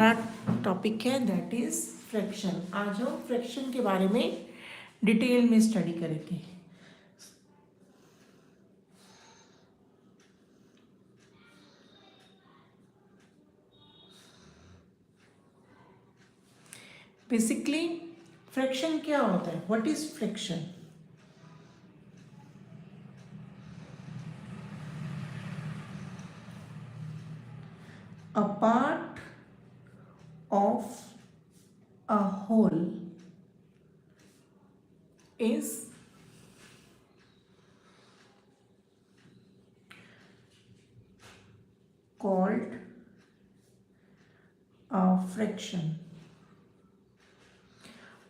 Topic है that is fraction. आज हम फ्रैक्शन के बारे में डिटेल में स्टडी करेंगे। बेसिकली फ्रैक्शन क्या होता है? What is fraction? A part of a whole is called a fraction.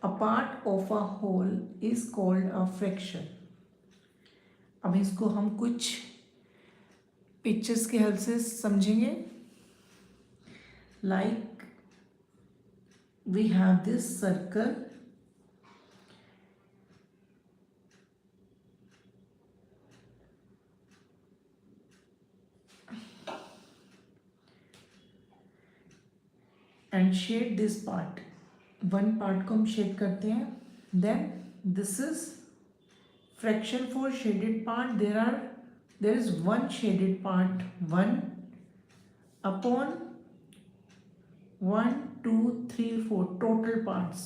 A part of a whole is called a fraction. अब इसको हम कुछ पिक्चर्स के हेल्प से समझेंगे। Like we have this circle, and shade this part. One part को हम shade करते हैं. Then this is fraction for shaded part. There is one shaded part, 1 upon 1 2 3 4 total parts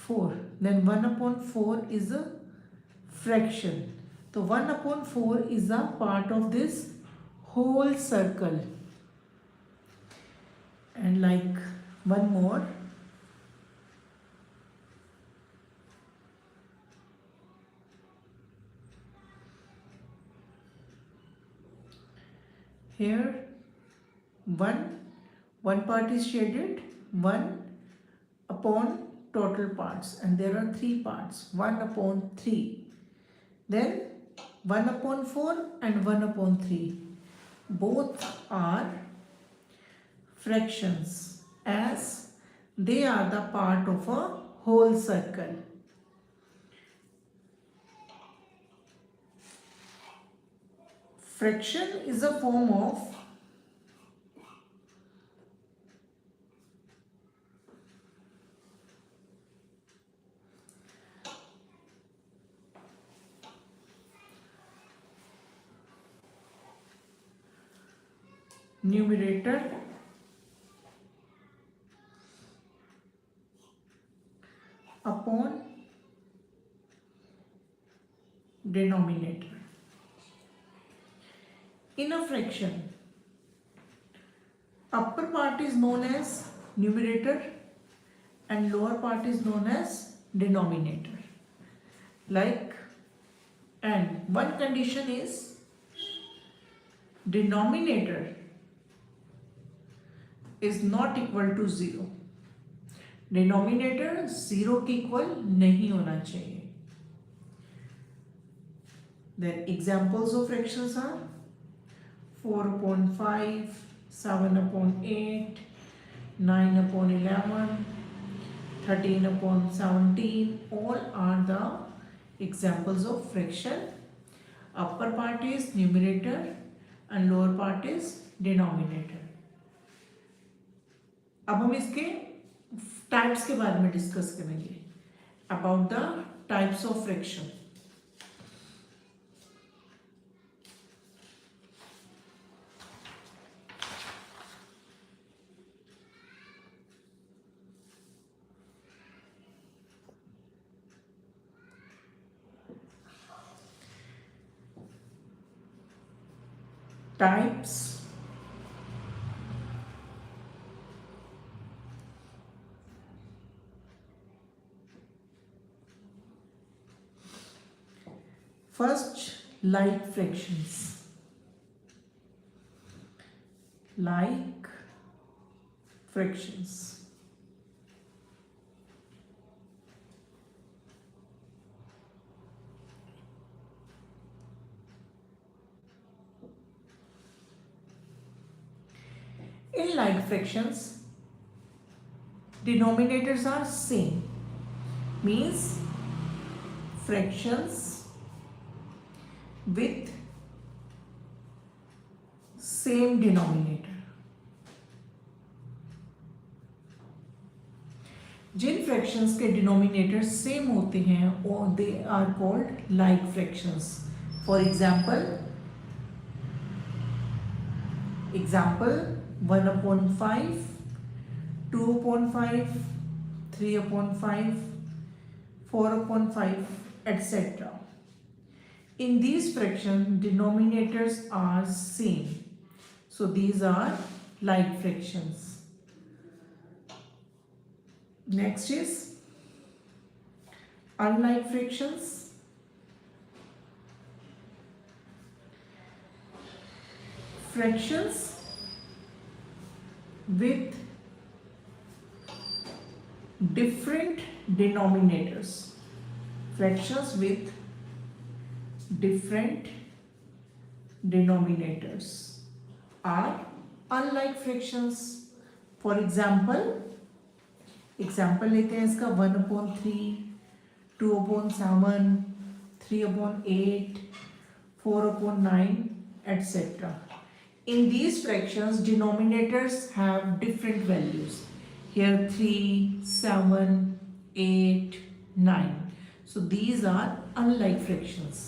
4. Then 1 upon 4 is a fraction. So 1 upon 4 is a part of this whole circle. And like one more, here one part is shaded, 1 upon total parts, and there are 3 parts, 1 upon 3, then 1 upon 4 and 1 upon 3. Both are fractions as they are the part of a whole circle. Fraction is a form of numerator upon denominator. In a fraction, upper part is known as numerator and lower part is known as denominator. Like, and one condition is denominator is not equal to 0. Denominator 0 के equal नहीं होना चाहिए. Then examples of fractions are 4 upon 5, 7 upon 8, 9 upon 11, 13 upon 17. All are the examples of fraction. Upper part is numerator and lower part is denominator. अब हम इसके types के बारे में डिस्कस करेंगे. About the types of fraction. Types First, like fractions. Like fractions. In like fractions, denominators are same. Means fractions with same denominator. जिन fractions के denominator same होते हैं और they are called like fractions. For example 1/5, 2/5, 3/5, 4/5, etc. In these fractions, denominators are same. So these are like fractions. Next is unlike fractions. Fractions with different denominators. Fractions with different denominators are unlike fractions. For example लेते हैं इसका 1/3, 2/7, 3/8, 4/9, etc. In these fractions, denominators have different values. Here 3, 7, 8, 9. So these are unlike fractions.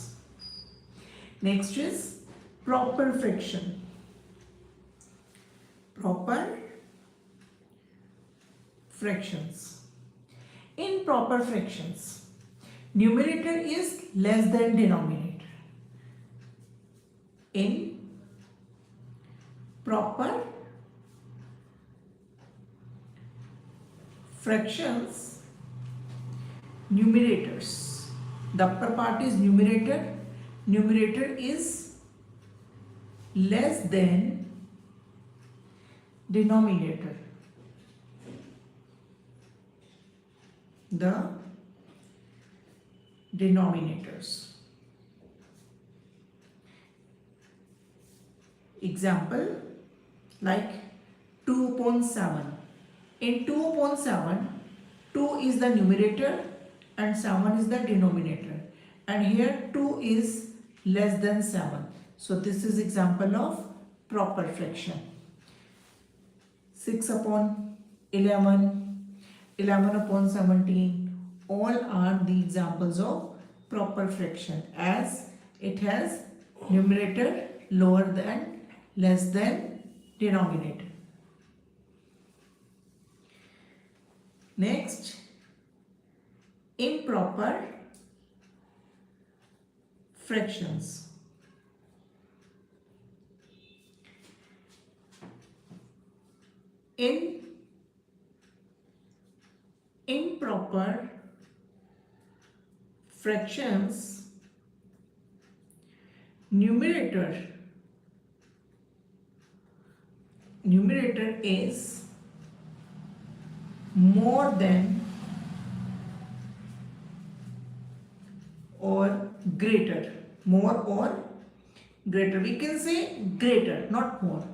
Next is proper fraction. Proper fractions. In proper fractions, numerator is less than denominator. In proper fractions, numerators, the upper part is numerator. Numerator is less than denominator. The denominators. Example like 2/7. In 2/7, 2 is the numerator and 7 is the denominator. And here 2 is less than 7. So this is example of proper fraction. 6/11, 11/17, all are the examples of proper fraction as it has numerator lower than, less than denominator. Next, improper fractions. In improper fractions, numerator is more than or greater. More or greater. We can say greater, not more.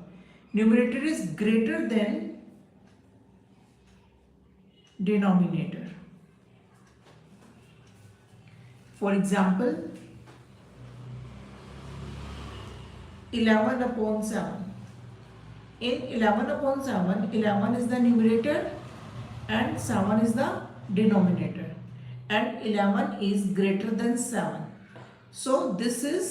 Numerator is greater than denominator. For example, 11/7. In 11/7, 11 is the numerator and 7 is the denominator, and 11 is greater than 7. So this is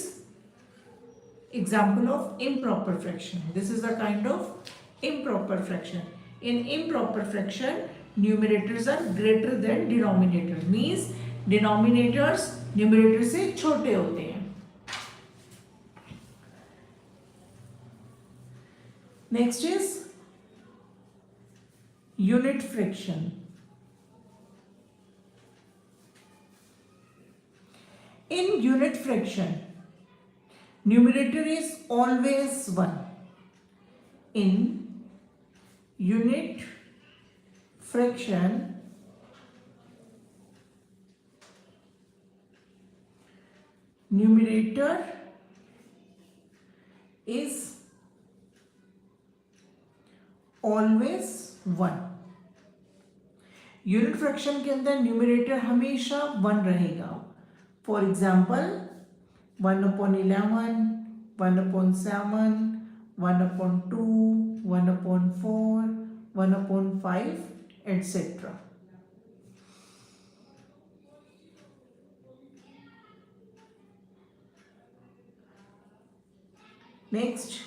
example of improper fraction. This is a kind of improper fraction. In improper fraction, numerators are greater than denominators. Means denominators numerator से छोटे होते हैं. Next is unit fraction. In unit fraction, numerator is always 1. In unit fraction, numerator is always 1. Unit fraction के अंदर numerator हमेशा 1 रहेगा. For example 1/11, 1/7, 1/2, 1/4, 1/5, etc. Next,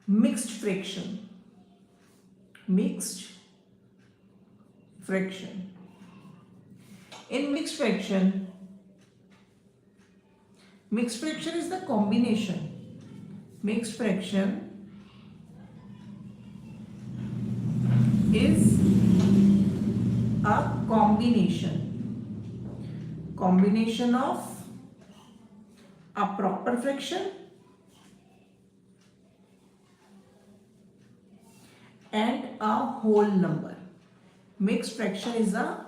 mixed fraction. Mixed fraction. In mixed fraction is the combination. Mixed fraction is a combination of a proper fraction and a whole number. Mixed fraction is a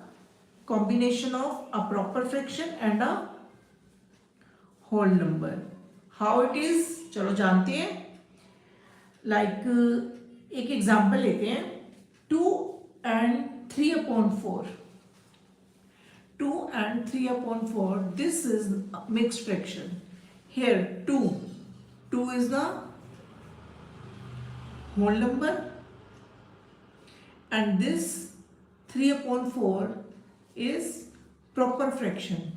combination of a proper fraction and a whole number. How it is, चलो जानते हैं. Like एक example लेते हैं. 2 and 3/4. 2 and 3/4. This is mixed fraction. Here 2 is the whole number, and this 3/4 is proper fraction.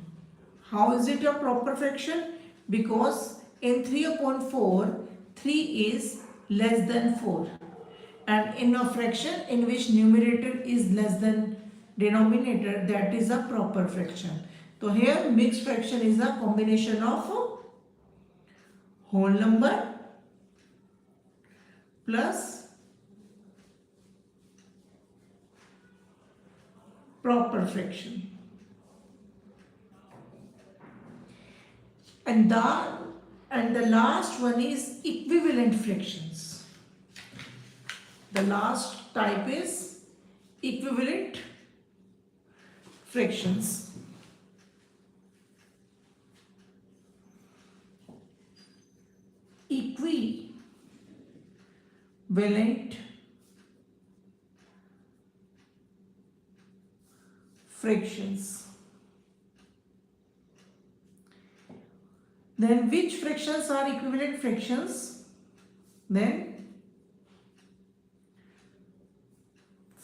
How is it a proper fraction? Because in 3/4, 3 is less than 4. And in a fraction in which numerator is less than denominator, that is a proper fraction. So here mixed fraction is a combination of whole number plus proper fraction. And the last one is equivalent fractions. The last type is equivalent fractions. Equivalent fractions. Then which fractions are equivalent fractions? Then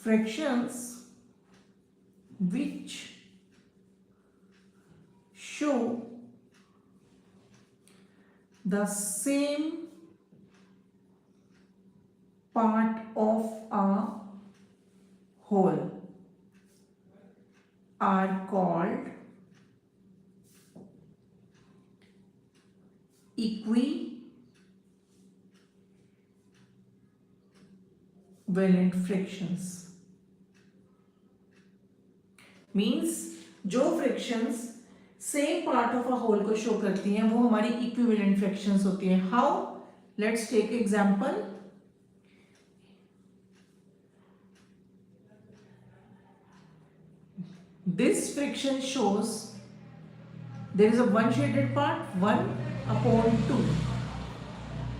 fractions which show the same part of a whole are called equivalent fractions. Means जो fractions same part of a whole को show करती हैं वो हमारी equivalent fractions होती हैं. How? Let's take example. This fraction shows there is a one shaded part 1/2,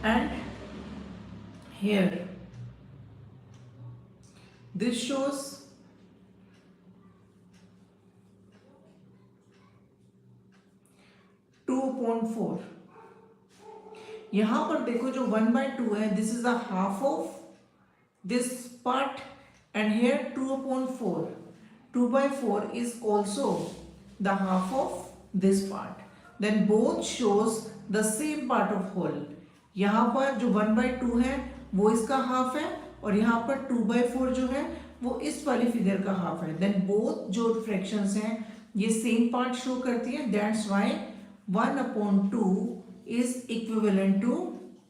and here this shows (2/4). यहां पर देखो जो 1/2 है, this is the half of this part, and here 2/4. 2/4 is also the half of this part. Then both shows the same part of whole. यहाँ पर जो 1/2 है वो इसका हाफ है, और यहाँ पर 2/4 जो है वो इस वाली फिगर का हाफ है. Then both जो fractions हैं ये same part show करती है. That's why 1/2 is equivalent to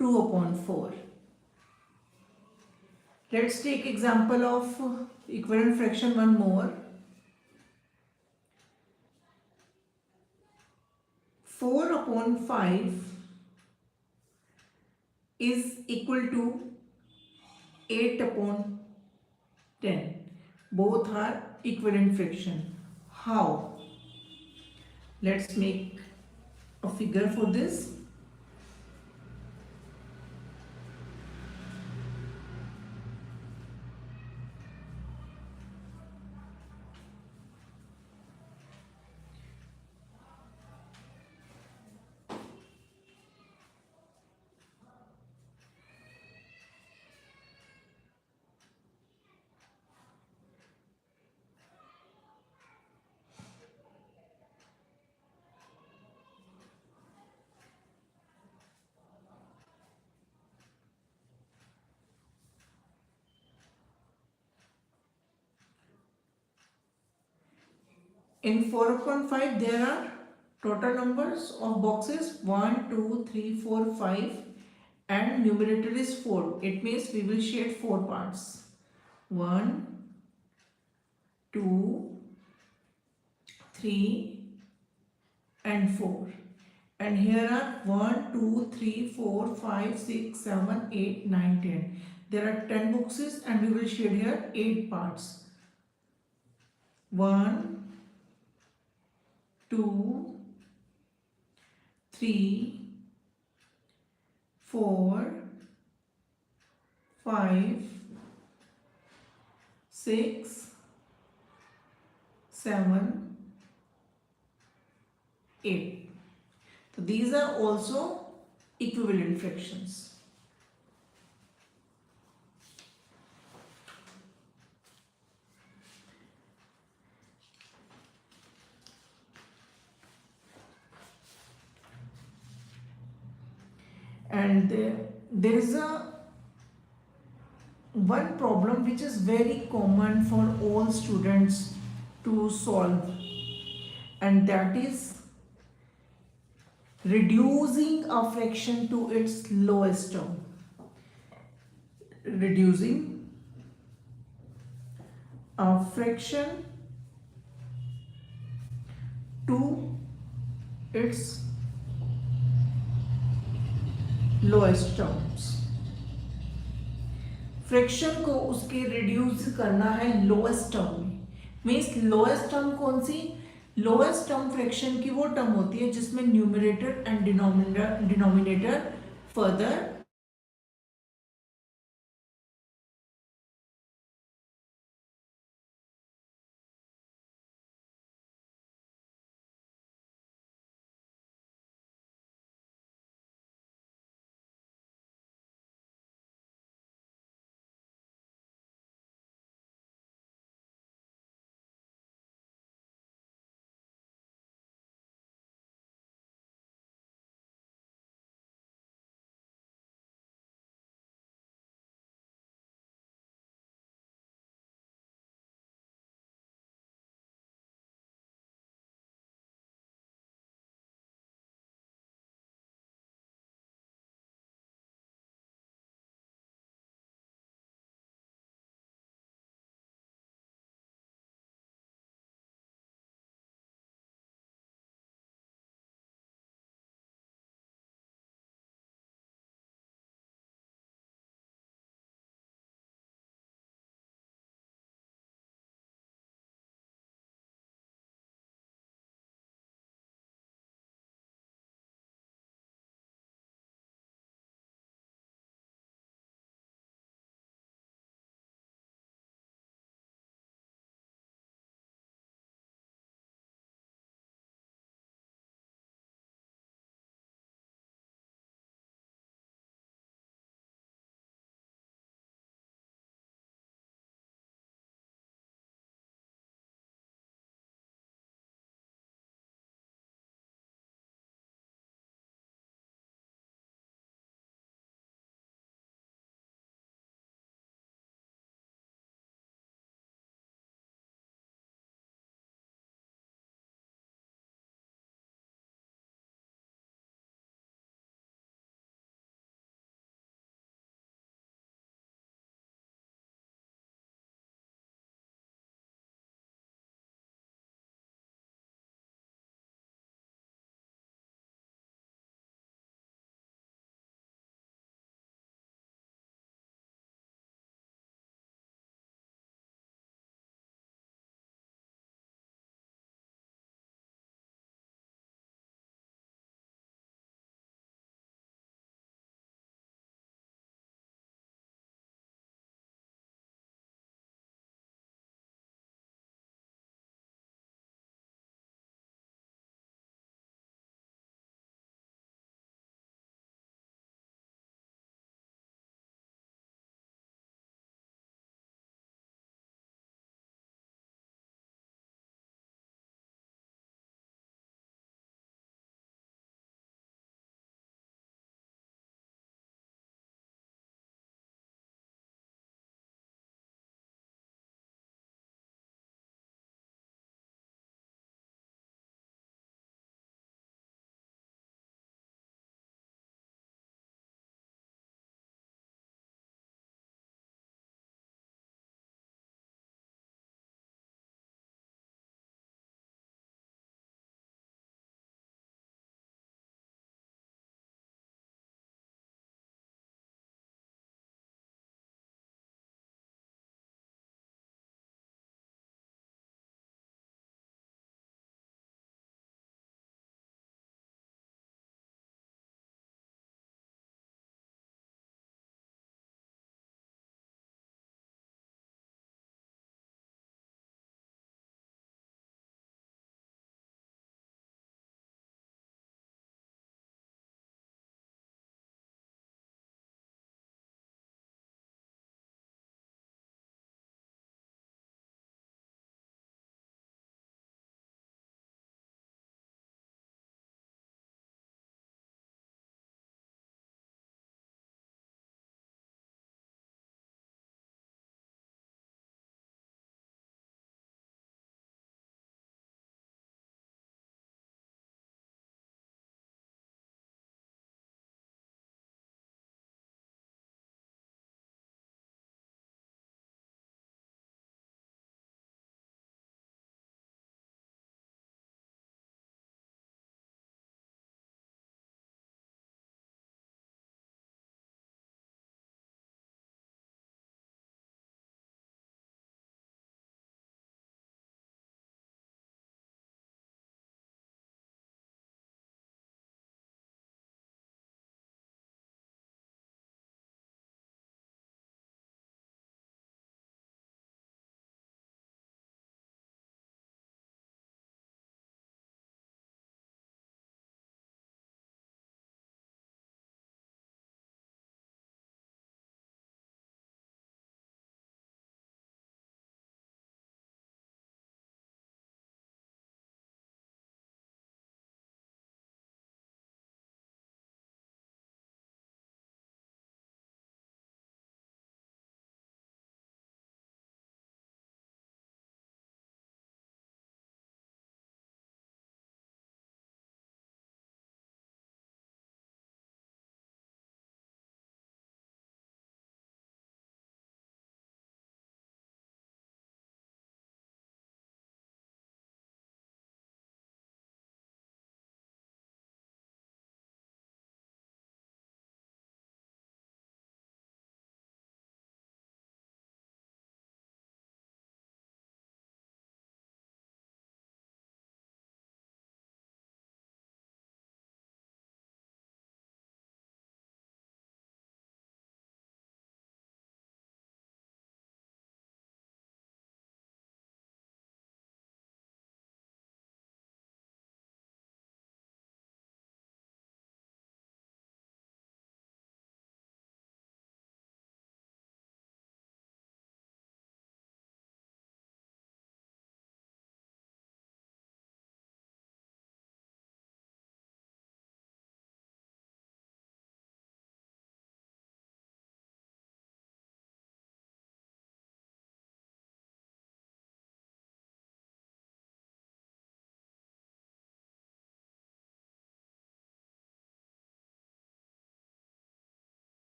2/4. Let's take example of equivalent fraction one more. 4/5 is equal to 8/10. Both are equivalent fraction. How? Let's make a figure for this. In 4/5 there are total numbers of boxes 1, 2, 3, 4, 5 and numerator is 4. It means we will shade 4 parts. 1, 2, 3 and 4. And here are 1, 2, 3, 4, 5, 6, 7, 8, 9, 10. There are 10 boxes and we will shade here 8 parts. 1, 2, 3, 4, 5, 6, 7, 8. So these are also equivalent fractions. And there is one problem which is very common for all students to solve, and that is reducing a fraction to its lowest term. Reducing a fraction to its lowest terms. Fraction को उसके reduce करना है lowest term में. Means lowest term कौन सी? Lowest term fraction की वो term होती है जिसमें न्यूमरेटर एंड डिनोमिनेटर फर्दर